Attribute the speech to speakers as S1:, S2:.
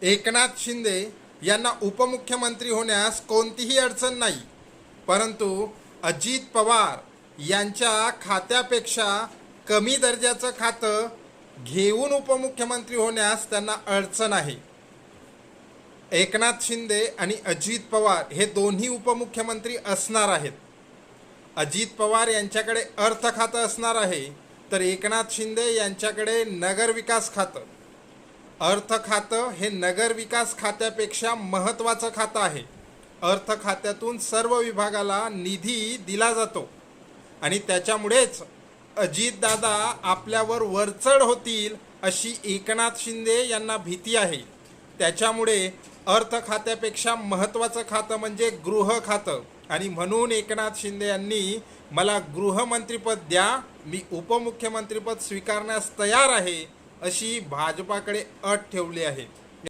S1: एकनाथ शिंदे यांना उपमुख्यमंत्री होण्यास कोणतीही अडचण नाही, परंतु अजित पवार यांच्या खात्यापेक्षा कमी दर्जाचं खातं घेऊन उपमुख्यमंत्री होण्यास त्यांना अडचण आहे. एकनाथ शिंदे आणि अजित पवार हे दोन्ही उपमुख्यमंत्री असणार आहेत. अजित पवार यांच्याकडे अर्थ खातं असणार आहे, तर एकनाथ शिंदे यांच्याकडे नगरविकास खातं. अर्थ खातं हे नगरविकास खात्यापेक्षा महत्त्वाचं खातं आहे. अर्थ खात्यातून सर्व विभागाला निधी दिला जातो आणि त्याच्यामुळेच अजितदादा आपल्यावर वरचढ होतील अशी एकनाथ शिंदे यांना भीती आहे. त्याच्यामुळे अर्थ खात्यापेक्षा महत्त्वाचं खातं म्हणजे गृह खातं आणि म्हणून एकनाथ शिंदे यांनी मला गृहमंत्रीपद द्या, मी उपमुख्यमंत्रीपद स्वीकारण्यास तयार आहे अशी भाजपाकडे अट ठेवली आहे.